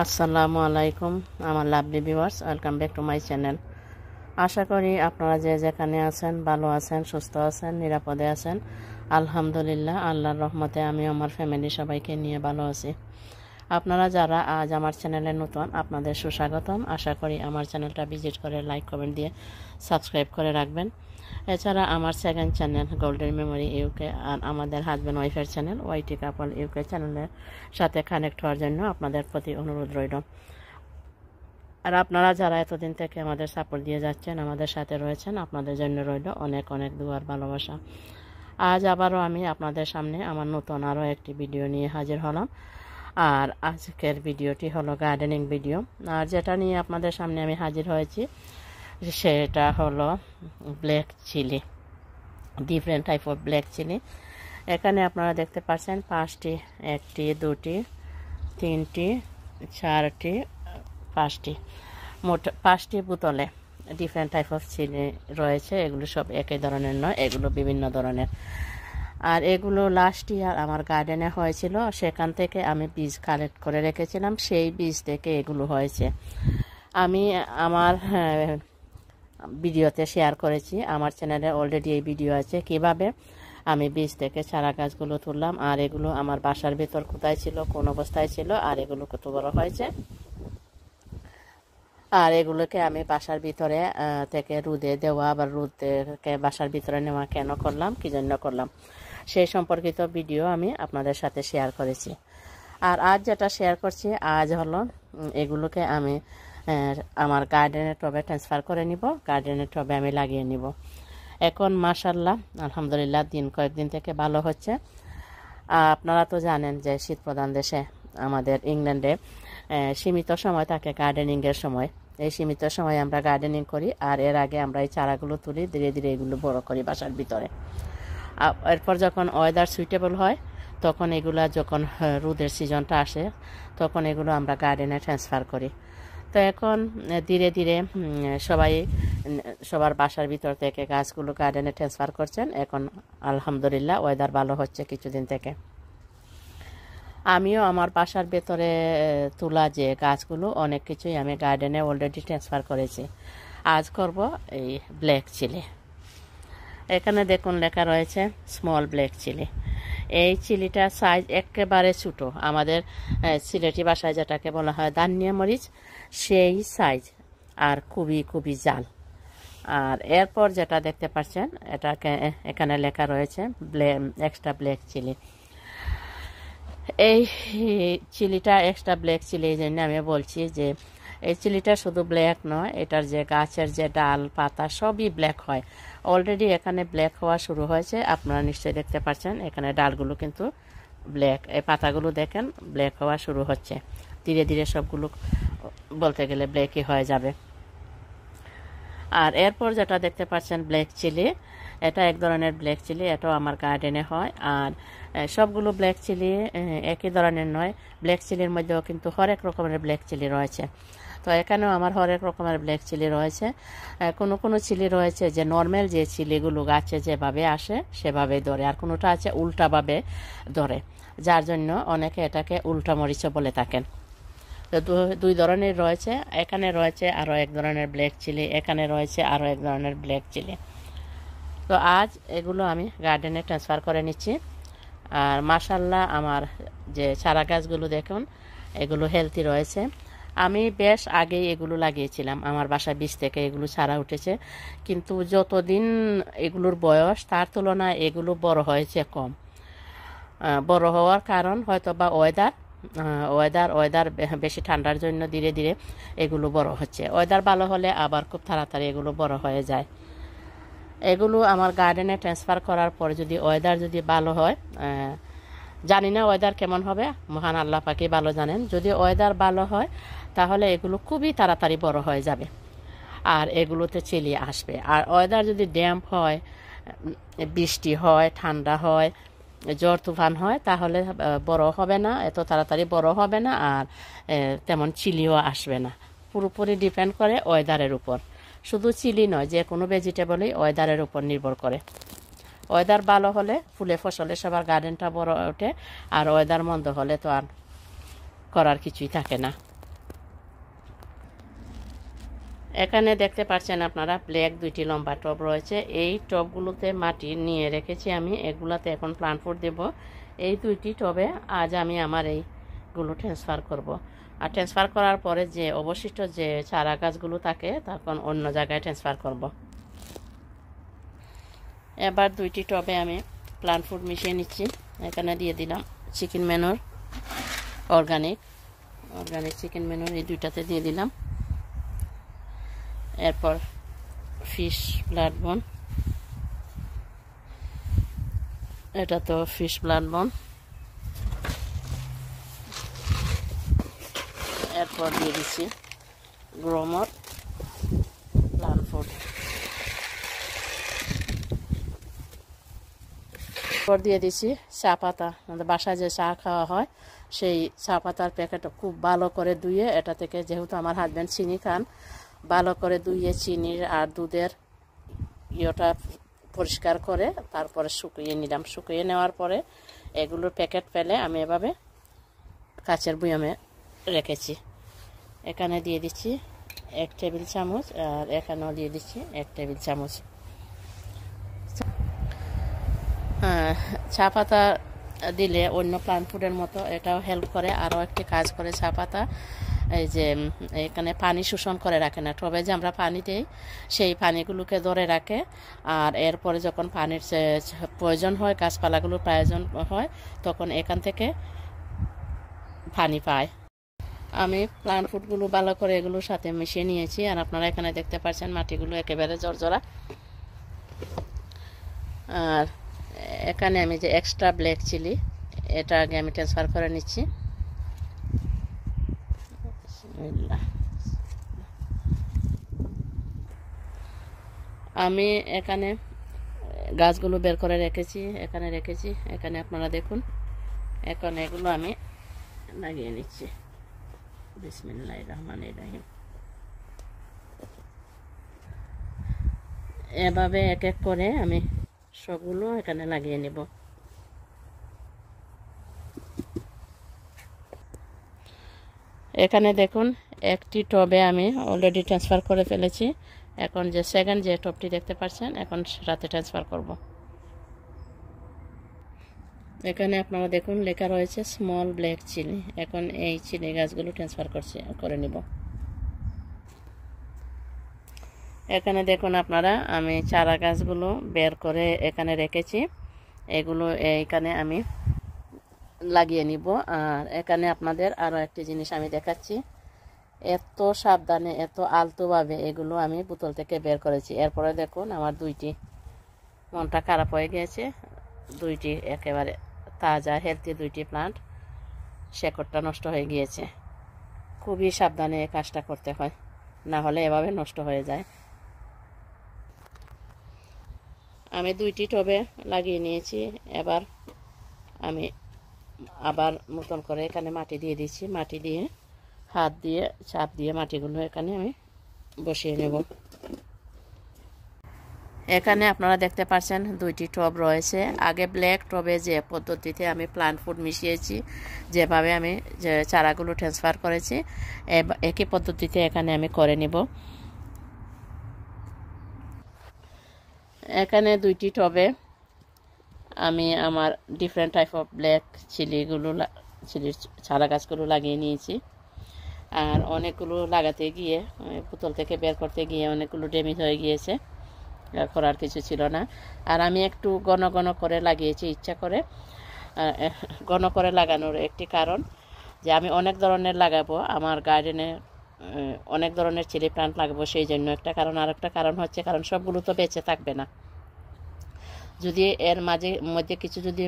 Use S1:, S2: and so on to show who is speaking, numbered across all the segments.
S1: আসসালামু আলাইকুম আমার lovely viewers, welcome back to my channel. আশা করি আপনারা যে যেখানে আছেন ভালো আছেন, সুস্থ আছেন, নিরাপদে আছেন। আলহামদুলিল্লাহ, আল্লাহর রহমতে আমি আমার ফ্যামিলি সবাইকে নিয়ে ভালো আছি। আপনারা যারা আজ আমার চ্যানেলে নতুন, আপনাদের সুস্বাগতম। আশা করি আমার চ্যানেলটা ভিজিট করে লাইক কমেন্ট দিয়ে সাবস্ক্রাইব করে রাখবেন। এছাড়া আমার second channel golden memory UK আর আমাদের হাজব্যান্ড ওয়াইফের চ্যানেল ওয়াইটি কাপল ইউকে চ্যানেলের সাথে কানেক্ট হওয়ার জন্য আপনাদের প্রতি অনুরোধ রইল। আর আপনারা যারা এতদিন থেকে আমাদের সাপোর্ট দিয়ে যাচ্ছেন, আমাদের সাথে রয়েছেন, আপনাদের জন্য রইল অনেক অনেক দুয়ার ভালোবাসা। আজ আবারও আমি আপনাদের সামনে আমার নতুন আরও একটি ভিডিও নিয়ে হাজির হলাম। আর আজকের ভিডিওটি হলো গার্ডেনিং ভিডিও। আর যেটা নিয়ে আপনাদের সামনে আমি হাজির হয়েছি সেটা হলো black chilli, different type of black chilli. এখানে আপনারা দেখতে পাচ্ছেন 5টি, 1টি, 2টি, 3টি, 4টি, 5টি, মোট 5টি বোতলে ডিফারেন্ট টাইপ অফ চিলি রয়েছে। এগুলো সব একই ধরনের নয়, এগুলো বিভিন্ন ধরনের। আর এগুলো লাস্ট ইয়ার আমার গার্ডেনে হয়েছিল, সেখান থেকে আমি বীজ কালেক্ট করে রেখেছিলাম, সেই বীজ থেকে এগুলো হয়েছে। আমি আমার ভিডিওতে শেয়ার করেছি, আমার চ্যানেলে অলরেডি এই ভিডিও আছে কিভাবে আমি বীজ থেকে চারা গাছগুলো তুললাম। আর এগুলো আমার বাসার ভিতর কোথায় ছিল, কোন অবস্থায় ছিল, আর এগুলো কত বড় হয়েছে। আর এগুলোকে আমি বাসার ভিতরে থেকে রোদে দেওয়া, আবার রোদ থেকে বাসার ভিতরে নেওয়া কেন করলাম, কি জন্য করলাম, সেই সম্পর্কিত ভিডিও আমি আপনাদের সাথে শেয়ার করেছি। আর আজ যেটা শেয়ার করছি, আজ হলো এগুলোকে আমি আমার গার্ডেনের টবে ট্রান্সফার করে নিব, গার্ডেনের টবে আমি লাগিয়ে নিব। এখন মাশাআল্লাহ আলহামদুলিল্লাহ দিন কয়েকদিন থেকে ভালো হচ্ছে। আপনারা তো জানেন যে শীত প্রধান দেশে আমাদের ইংল্যান্ডে সীমিত সময় থাকে গার্ডেনিংয়ের সময়। এই সীমিত সময় আমরা গার্ডেনিং করি, আর এর আগে আমরা এই চারাগুলো তুলি, ধীরে ধীরে এগুলো বড় করি বাসার ভিতরে। এরপর যখন ওয়েদার সুইটেবল হয়, তখন এগুলা যখন রোদের সিজনটা আসে, তখন এগুলো আমরা গার্ডেনে ট্রান্সফার করি। তো এখন ধীরে ধীরে সবার বাসার ভিতর থেকে গাছগুলো গার্ডেনে ট্রান্সফার করছেন। এখন আলহামদুলিল্লাহ ওয়েদার ভালো হচ্ছে কিছুদিন থেকে। আমিও আমার বাসার ভেতরে তোলা যে গাছগুলো অনেক কিছুই আমি গার্ডেনে অলরেডি ট্রান্সফার করেছি। আজ করব এই ব্ল্যাক চিলি। এখানে দেখুন লেখা রয়েছে স্মল ব্ল্যাক চিলি। এই চিলিটার সাইজ একেবারে ছোটো, আমাদের সিলেটি ভাষায় যেটাকে বলা হয় দানিয়া মরিচ, সেই সাইজ, আর খুবই খুবই জাল। আর এরপর যেটা দেখতে পাচ্ছেন, এটাকে এখানে লেখা রয়েছে এক্সট্রা ব্ল্যাক চিলি। এই চিলিটা এক্সট্রা ব্ল্যাক চিলি এই জন্য আমি বলছি যে এই চিলিটা শুধু ব্ল্যাক নয়, এটার যে গাছের যে ডাল পাতা সবই ব্ল্যাক হয়। অলরেডি এখানে ব্ল্যাক হওয়া শুরু হয়েছে, আপনারা নিশ্চয়ই দেখতে পাচ্ছেন। এখানে ডালগুলো কিন্তু ব্ল্যাক, এই পাতাগুলো দেখেন ব্ল্যাক হওয়া শুরু হচ্ছে। ধীরে ধীরে সবগুলো বলতে গেলে ব্ল্যাকই হয়ে যাবে। আর এরপর যেটা দেখতে পাচ্ছেন ব্ল্যাক চিলি, এটা এক ধরনের ব্ল্যাক চিলি, এটাও আমার গার্ডেনে হয়। আর সবগুলো ব্ল্যাক চিলি একই ধরনের নয়, ব্ল্যাক চিলির মধ্যেও কিন্তু হরেক রকমের ব্ল্যাক চিলি রয়েছে। তো এখানেও আমার হরেক রকমের ব্ল্যাক চিলি রয়েছে। কোনো কোনো চিলি রয়েছে যে নর্মাল যে চিলিগুলো গাছে যেভাবে আসে সেভাবেই ধরে, আর কোনোটা আছে উল্টাভাবে ধরে, যার জন্য অনেকে এটাকে উল্টা মরিচও বলে থাকেন। তো দুই ধরনের রয়েছে, এখানে রয়েছে আরও এক ধরনের ব্ল্যাক চিলি, এখানে রয়েছে আরও এক ধরনের ব্ল্যাক চিলি। তো আজ এগুলো আমি গার্ডেনে ট্রান্সফার করে নিচ্ছি। আর মাশাআল্লাহ আমার যে চারা গাছগুলো দেখুন এগুলো হেলদি রয়েছে। আমি বেশ আগেই এগুলো লাগিয়েছিলাম, আমার বাসায় বীজ থেকে এগুলো চারা উঠেছে, কিন্তু যতদিন এগুলোর বয়স তার তুলনায় এগুলো বড় হয়েছে কম। বড় হওয়ার কারণ হয়তো বা ওয়েদার বেশি ঠান্ডার জন্য ধীরে ধীরে এগুলো বড় হচ্ছে। ওয়েদার ভালো হলে আবার খুব তাড়াতাড়ি এগুলো বড় হয়ে যায়। এগুলো আমার গার্ডেনে ট্রান্সফার করার পর যদি ওয়েদার যদি ভালো হয়, জানি না ওয়েদার কেমন হবে, মহান আল্লাহ পাকই ভালো জানেন। যদি ওয়েদার ভালো হয় তাহলে এগুলো খুবই তাড়াতাড়ি বড় হয়ে যাবে, আর এগুলোতে চিলি আসবে। আর ওয়েদার যদি ড্যাম্প হয়, বৃষ্টি হয়, ঠান্ডা হয়, ঝড় তুফান হয়, তাহলে বড় হবে না, এত তাড়াতাড়ি বড় হবে না, আর তেমন চিলিও আসবে না। পুরোপুরি ডিপেন্ড করে ওয়েদারের উপর। শুধু চিলি নয়, যে কোনো ভেজিটেবলই ওয়েদারের উপর নির্ভর করে। ওয়েদার ভালো হলে ফুলে ফসলে সবার গার্ডেনটা বড় ওঠে, আর ওয়েদার মন্দ হলে তো আর করার কিছুই থাকে না। এখানে দেখতে পাচ্ছেন আপনারা ব্ল্যাক দুইটি লম্বা টব রয়েছে। এই টবগুলোতে মাটি নিয়ে রেখেছি আমি, এগুলাতে এখন প্লান্ট ফুড দেব। এই দুইটি টবে আজ আমি আমার এইগুলো ট্রান্সফার করব। আর ট্রান্সফার করার পরে যে অবশিষ্ট যে চারা গাছগুলো থাকে তখন অন্য জায়গায় ট্রান্সফার করব। এবার দুইটি টবে আমি প্লান্ট ফুড মিশিয়ে নিচ্ছি। এখানে দিয়ে দিলাম চিকেন ম্যানুর, অর্গানিক চিকেন ম্যানুর, এই দুইটাতে দিয়ে দিলাম। এরপর ফিশ ব্লাড বোন, এটা তো ফিশ ব্লাড বোন। এরপর দিয়ে দিচ্ছি গ্রোমর প্লান্ট ফুড। এরপর দিয়ে দিচ্ছি চা পাতা, আমাদের বাসায় যে চা খাওয়া হয় সেই চা পাতার প্যাকেট খুব ভালো করে ধুয়ে, এটা থেকে যেহেতু আমার হাজব্যান্ড চিনি খান, ভালো করে ধুয়ে চিনির আর দুধের ইয়েটা পরিষ্কার করে তারপরে শুকিয়ে নিলাম। শুকিয়ে নেওয়ার পরে এগুলোর প্যাকেট ফেলে আমি এভাবে কাচের বয়ামে রেখেছি। এখানে দিয়ে দিচ্ছি 1 টেবিল চামচ, আর এখানেও দিয়ে দিচ্ছি 1 টেবিল চামচ। চা পাতা দিলে অন্য প্লান্ট ফুডের মতো এটাও হেল্প করে। আরও একটি কাজ করে চা পাতা, এই যে এখানে পানি শোষণ করে রাখে না, টবে যে আমরা পানি দিই সেই পানিগুলোকে ধরে রাখে। আর এরপরে যখন পানির প্রয়োজন হয়, গাছপালাগুলোর প্রয়োজন হয়, তখন এখান থেকে পানি পায়। আমি প্লান্ট ফুডগুলো ভালো করে এগুলোর সাথে মিশিয়ে নিয়েছি। আর আপনারা এখানে দেখতে পাচ্ছেন মাটিগুলো একেবারে জর্জরা। আর এখানে আমি যে এক্সট্রা ব্ল্যাক চিলি, এটা আগে আমি ট্রান্সফার করে নিচ্ছি। আমি এখানে গাছগুলো বের করে রেখেছি, এখানে আপনারা দেখুন। এখন এগুলো আমি লাগিয়ে নিচ্ছি। বিসমিল্লাহির রহমানির রহিম। এভাবে এক এক করে আমি সবগুলো এখানে লাগিয়ে নেব। এখানে দেখুন একটি টবে আমি অলরেডি ট্রান্সফার করে ফেলেছি। এখন যে সেকেন্ড যে টবটি দেখতে পাচ্ছেন, এখন সেটাতে ট্রান্সফার করব। এখানে আপনারা দেখুন লেখা রয়েছে স্মল ব্ল্যাক চিলি। এখন এই চিলি গাছগুলো ট্রান্সফার করে নিব। এখানে দেখুন আপনারা আমি চারা গাছগুলো বের করে এখানে রেখেছি, এগুলো এইখানে আমি লাগিয়ে নিব। আর এখানে আপনাদের আরও একটি জিনিস আমি দেখাচ্ছি, এত সাবধানে এত আলতোভাবে এগুলো আমি বোতল থেকে বের করেছি। এরপরে দেখুন আমার দুইটি, মনটা খারাপ হয়ে গিয়েছে, দুইটি একেবারে তাজা হেলদি দুইটি প্লান্ট শেকড়টা নষ্ট হয়ে গিয়েছে। খুবই সাবধানে এই কাজটা করতে হয়, না হলে এভাবে নষ্ট হয়ে যায়। আমি দুইটি টবে লাগিয়ে নিয়েছি। এবার আমি আবার নতুন করে এখানে মাটি দিয়ে দিচ্ছি। মাটি দিয়ে হাত দিয়ে চাপ দিয়ে মাটিগুলো এখানে আমি বসিয়ে নেব। এখানে আপনারা দেখতে পাচ্ছেন দুইটি টব রয়েছে। আগে ব্ল্যাক টবে যে পদ্ধতিতে আমি প্লান্ট ফুড মিশিয়েছি, যেভাবে আমি যে চারাগুলো ট্রান্সফার করেছি, একই পদ্ধতিতে এখানে আমি করে নিব। এখানে দুইটি টবে আমি আমার ডিফারেন্ট টাইপ অফ ব্ল্যাক চিলির চারা গাছগুলো লাগিয়ে নিয়েছি। আর অনেকগুলো লাগাতে গিয়ে বোতল থেকে বের করতে গিয়ে অনেকগুলো ড্যামেজ হয়ে গিয়েছে, করার কিছু ছিল না। আর আমি একটু ঘন ঘন করে লাগিয়েছি ইচ্ছা করে। ঘন করে লাগানোর একটি কারণ যে আমি অনেক ধরনের লাগাবো, আমার গার্ডেনে অনেক ধরনের চিলি প্লান্ট লাগাবো, সেই জন্য একটা কারণ। আর একটা কারণ হচ্ছে কারণ সবগুলো তো বেঁচে থাকবে না, যদি এর মধ্যে কিছু যদি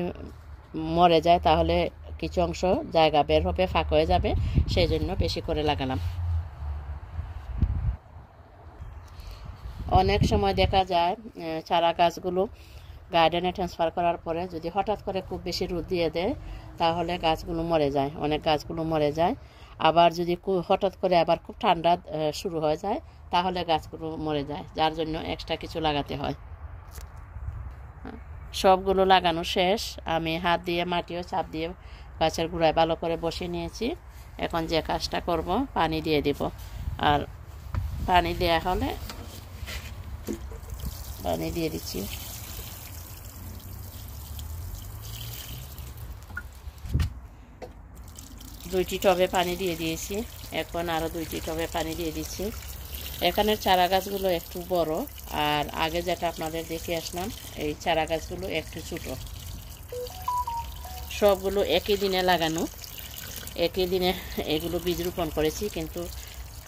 S1: মরে যায় তাহলে কিছু অংশ জায়গা বের হবে, ফাঁক হয়ে যাবে, সেই জন্য বেশি করে লাগালাম। অনেক সময় দেখা যায় চারা গাছগুলো গার্ডেনে ট্রান্সফার করার পরে যদি হঠাৎ করে খুব বেশি রোদ দিয়ে দেয় তাহলে গাছগুলো মরে যায়, অনেক গাছগুলো মরে যায়। আবার যদি হঠাৎ করে আবার খুব ঠান্ডা শুরু হয়ে যায় তাহলে গাছগুলো মরে যায়, যার জন্য এক্সট্রা কিছু লাগাতে হয়। সবগুলো লাগানো শেষ, আমি হাত দিয়ে মাটিও চাপ দিয়ে গাছের গোড়ায় ভালো করে বসিয়ে নিয়েছি। এখন যে কাজটা করব, পানি দিয়ে দিব। আর পানি দেওয়া হলে পানি দিয়ে দিচ্ছি। দুইটি টবে পানি দিয়ে দিয়েছি, এখন আরও দুইটি টবে পানি দিয়ে দিচ্ছি। এখানে চারা গাছগুলো একটু বড়, আর আগে যেটা আপনাদের দেখে আসলাম এই চারা গাছগুলো একটু ছোটো। সবগুলো একই দিনে লাগানো, একই দিনে এগুলো বীজ রোপণ করেছি, কিন্তু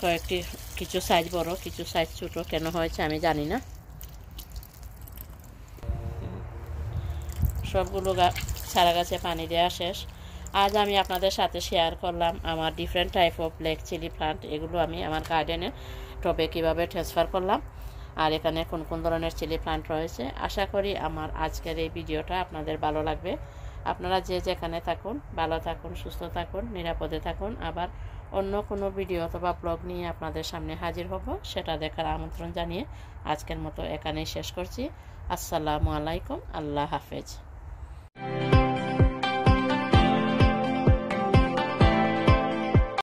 S1: কয়েকটি কিছু সাইজ বড় কিছু সাইজ ছোটো, কেন হয়েছে আমি জানি না। সবগুলো চারা গাছে পানি দেওয়া শেষ। আজ আমি আপনাদের সাথে শেয়ার করলাম আমার different type of black chilli plant. এগুলো আমি আমার গার্ডেনে টবে কীভাবে ট্রান্সফার করলাম, আর এখানে কোন কোন ধরনের চিলি প্লান্ট রয়েছে। আশা করি আমার আজকের এই ভিডিওটা আপনাদের ভালো লাগবে। আপনারা যে যেখানে থাকুন ভালো থাকুন, সুস্থ থাকুন, নিরাপদে থাকুন। আবার অন্য কোনো ভিডিও অথবা ব্লগ নিয়ে আপনাদের সামনে হাজির হব, সেটা দেখার আমন্ত্রণ জানিয়ে আজকের মতো এখানেই শেষ করছি। আসসালামু আলাইকুম, আল্লাহ হাফেজ।